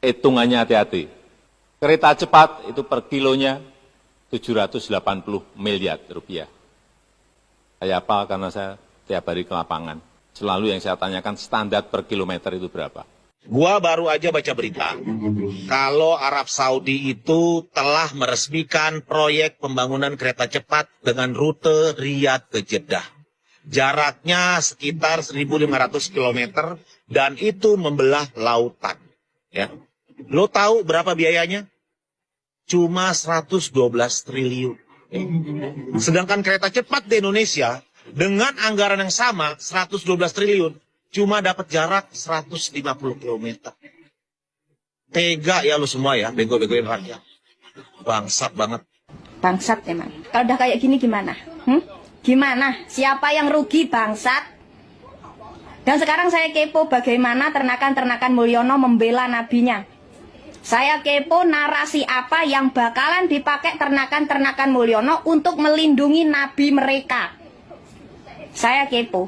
Hitungannya hati-hati. Kereta cepat itu per kilonya 780 miliar rupiah. Saya hafal karena saya tiap hari ke lapangan. Selalu yang saya tanyakan standar per kilometer itu berapa. Gua baru aja baca berita. Kalau Arab Saudi itu telah meresmikan proyek pembangunan kereta cepat dengan rute Riyadh ke Jeddah. Jaraknya sekitar 1.500 km dan itu membelah lautan. Ya. Lo tahu berapa biayanya? Cuma 112 triliun. Sedangkan kereta cepat di Indonesia dengan anggaran yang sama 112 triliun cuma dapat jarak 150 km. Tega ya lu semua ya, bego-begoin rakyat. Bangsat banget. Bangsat emang. Kalau udah kayak gini gimana? Gimana? Siapa yang rugi, bangsat? Dan sekarang saya kepo bagaimana ternakan-ternakan Mulyono membela nabinya. Saya kepo narasi apa yang bakalan dipakai ternakan-ternakan Mulyono untuk melindungi nabi mereka. Saya kepo.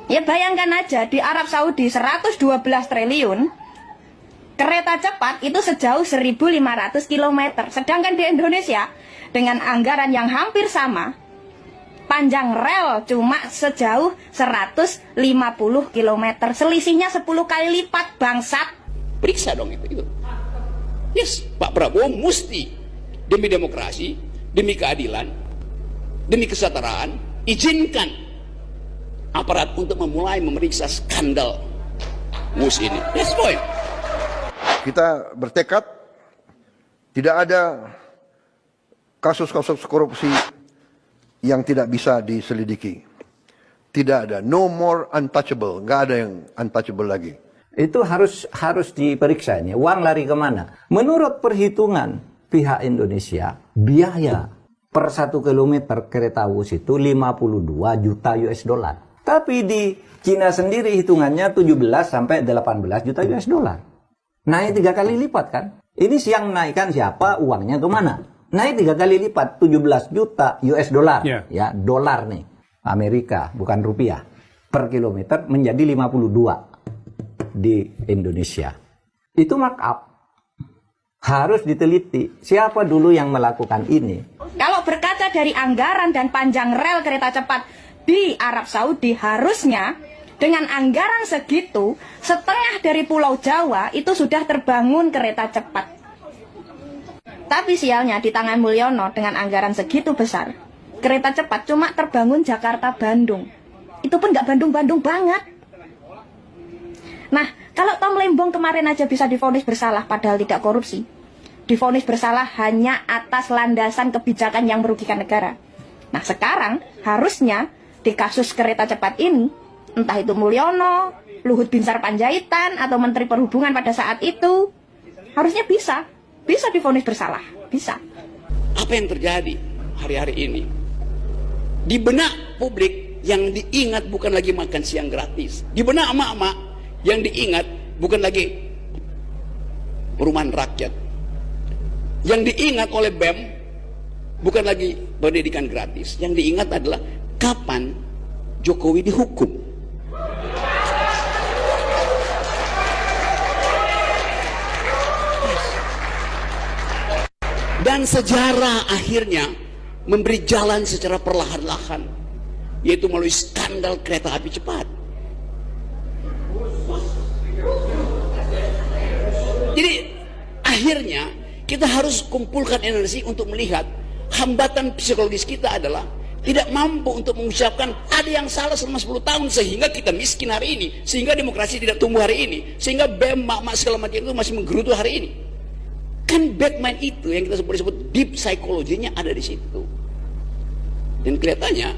Ya bayangkan aja di Arab Saudi 112 triliun, kereta cepat itu sejauh 1.500 km. Sedangkan di Indonesia dengan anggaran yang hampir sama, panjang rel cuma sejauh 150 km. Selisihnya 10 kali lipat, bangsat. Periksa dong itu. Yes, Pak Prabowo mesti demi demokrasi, demi keadilan, demi kesetaraan, izinkan aparat untuk memulai memeriksa skandal MUS ini. Yes, boy. Kita bertekad tidak ada kasus-kasus korupsi yang tidak bisa diselidiki. Tidak ada, no more untouchable, nggak ada yang untouchable lagi. Itu harus diperiksa ini. Uang lari kemana? Menurut perhitungan pihak Indonesia, biaya per 1 kilometer kereta WUS itu 52 juta US dollar. Tapi di Cina sendiri hitungannya 17 sampai 18 juta US dollar. Naik 3 kali lipat kan? Ini siang naikkan siapa, uangnya kemana? Naik 3 kali lipat, 17 juta US dollar. Ya, dolar nih. Amerika, bukan rupiah. Per kilometer menjadi 52 di Indonesia. Itu markup. Harus diteliti siapa dulu yang melakukan ini. Kalau berkaca dari anggaran dan panjang rel kereta cepat di Arab Saudi, harusnya dengan anggaran segitu, setengah dari Pulau Jawa itu sudah terbangun kereta cepat. Tapi sialnya di tangan Mulyono dengan anggaran segitu besar, kereta cepat cuma terbangun Jakarta-Bandung. Itu pun nggak Bandung-Bandung banget. Nah, kalau Tom Lembong kemarin aja bisa divonis bersalah padahal tidak korupsi. Divonis bersalah hanya atas landasan kebijakan yang merugikan negara. Nah, sekarang harusnya di kasus kereta cepat ini, entah itu Mulyono, Luhut Binsar Panjaitan, atau Menteri Perhubungan pada saat itu, harusnya bisa divonis bersalah, bisa. Apa yang terjadi hari-hari ini? Di benak publik yang diingat bukan lagi makan siang gratis. Di benak emak-emak yang diingat bukan lagi perumahan rakyat. Yang diingat oleh BEM bukan lagi pendidikan gratis. Yang diingat adalah kapan Jokowi dihukum. Dan sejarah akhirnya memberi jalan secara perlahan-lahan, yaitu melalui skandal kereta api cepat. Jadi akhirnya kita harus kumpulkan energi untuk melihat hambatan psikologis kita adalah tidak mampu untuk mengucapkan ada yang salah selama 10 tahun sehingga kita miskin hari ini, sehingga demokrasi tidak tumbuh hari ini, sehingga BEM, mak-mak segala macam itu masih menggerutu hari ini. Kan backmind itu yang kita sebut deep psychology-nya ada di situ. Dan kelihatannya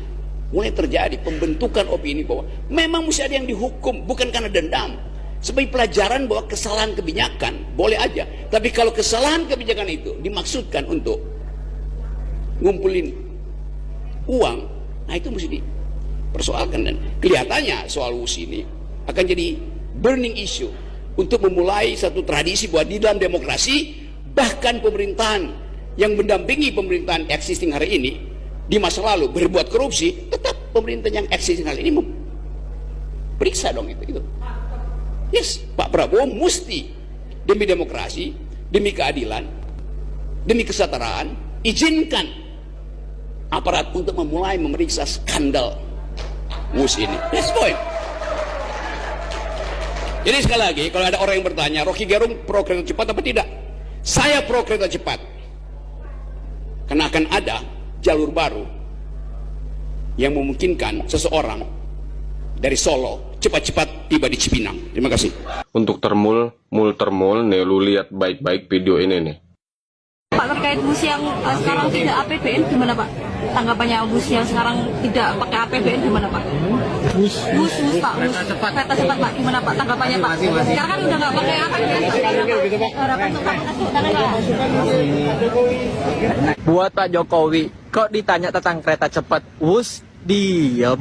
mulai terjadi pembentukan opini bahwa memang mesti ada yang dihukum, bukan karena dendam. Sebagai pelajaran bahwa kesalahan kebijakan boleh aja, tapi kalau kesalahan kebijakan itu dimaksudkan untuk ngumpulin uang, nah itu mesti dipersoalkan. Dan kelihatannya soal WUS ini akan jadi burning issue untuk memulai satu tradisi bahwa di dalam demokrasi, bahkan pemerintahan yang mendampingi pemerintahan existing hari ini di masa lalu berbuat korupsi, tetap pemerintahan yang existing hari ini periksa dong itu. Yes, Pak Prabowo mesti demi demokrasi, demi keadilan, demi kesetaraan, izinkan aparat untuk memulai memeriksa skandal WUS ini. That's the point. Jadi sekali lagi, kalau ada orang yang bertanya, Rocky Gerung pro kereta cepat apa tidak? Saya pro kereta cepat. Karena akan ada jalur baru yang memungkinkan seseorang dari Solo cepat-cepat tiba di Cipinang. Terima kasih. Untuk termul, nih lu lihat baik-baik video ini nih. Pak, terkait bus yang sekarang tidak APBN gimana Pak? Tanggapannya bus yang sekarang tidak pakai APBN gimana Pak? Bus Pak, kereta cepat Pak, gimana Pak tanggapannya Pak? Sekarang kan udah nggak pakai APBN. Harapan untuk Pak. Buat Pak Jokowi, kok ditanya tentang kereta cepat WUS diem?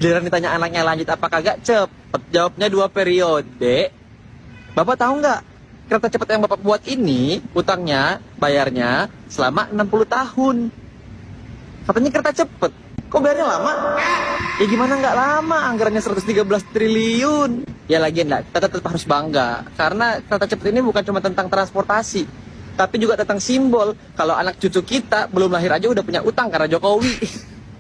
Giliran ditanya anaknya lanjut apa kagak cepet? Jawabnya 2 periode. Bapak tahu nggak? Kereta cepat yang Bapak buat ini, utangnya, bayarnya selama 60 tahun. Katanya kereta cepat. Kok bayarnya lama? Ya gimana nggak lama, anggarannya 113 triliun. Ya lagian lah, kita tetap harus bangga. Karena kereta cepat ini bukan cuma tentang transportasi, tapi juga tentang simbol. Kalau anak cucu kita belum lahir aja udah punya utang karena Jokowi.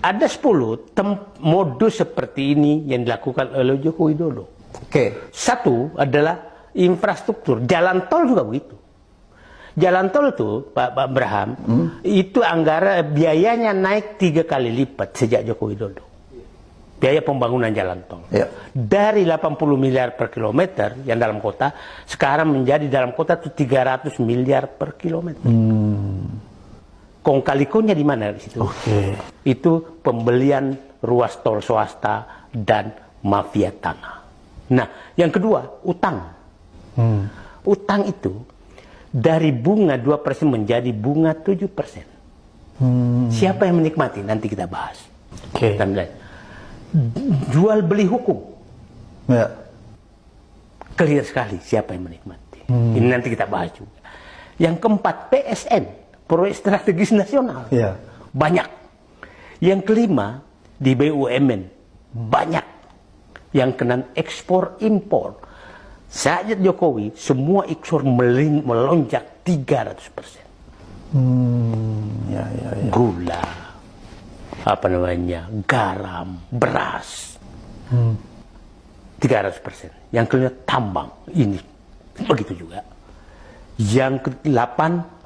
Ada 10 modus seperti ini yang dilakukan oleh Joko Widodo. Oke. Satu adalah infrastruktur. Jalan tol juga begitu. Jalan tol tuh, Pak Abraham, itu anggaran biayanya naik 3 kali lipat sejak Joko Widodo. Biaya pembangunan jalan tol. Ya. Dari 80 miliar per kilometer yang dalam kota, sekarang menjadi dalam kota tuh 300 miliar per kilometer. Kong kali konya di mana di situ? Itu pembelian ruas tol swasta dan mafia tanah. Nah, yang kedua, utang. Utang itu dari bunga 2% menjadi bunga 7%. Siapa yang menikmati? Nanti kita bahas. Jual beli hukum. Ya. Clear sekali siapa yang menikmati. Ini nanti kita bahas juga. Yang keempat, PSN, proyek strategis nasional. Ya. Banyak. Yang kelima, di BUMN. Banyak. Yang keenam, ekspor impor. Saat Jokowi, semua ekspor melonjak 300%. Gula, garam, beras, 300%. Yang kelima, tambang, ini begitu juga. Yang ke-8,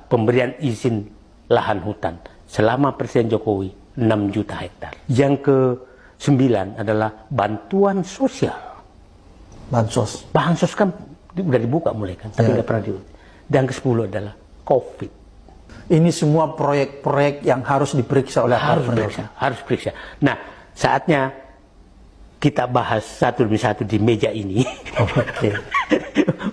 pemberian izin lahan hutan selama Presiden Jokowi 6 juta hektar. Yang ke-9 adalah bantuan sosial. Bansos kan udah dibuka mulai kan, tapi nggak pernah diurus. Dan ke-10 adalah COVID. Ini semua proyek-proyek yang harus diperiksa oleh harus periksa. Nah, saatnya kita bahas satu demi satu di meja ini.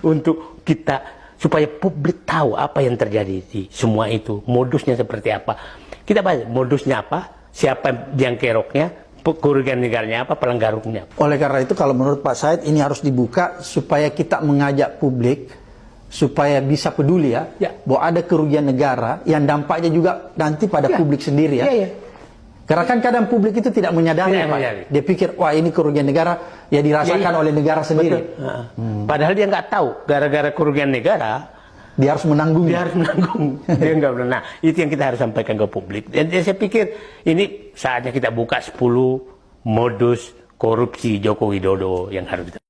Untuk kita supaya publik tahu apa yang terjadi di semua itu, modusnya seperti apa. Kita bahas modusnya apa, siapa yang keroknya, kerugian negaranya apa, pelanggarungnya. Oleh karena itu kalau menurut Pak Said ini harus dibuka supaya kita mengajak publik supaya bisa peduli ya, bahwa ada kerugian negara yang dampaknya juga nanti pada publik sendiri ya. Karena kan kadang publik itu tidak menyadari, Pak. Dia pikir wah ini kerugian negara ya dirasakan oleh negara sendiri. Padahal dia nggak tahu gara-gara kerugian negara dia harus menanggung. Dia nggak benar. Nah, itu yang kita harus sampaikan ke publik. Dan saya pikir ini saatnya kita buka 10 modus korupsi Joko Widodo yang harus kita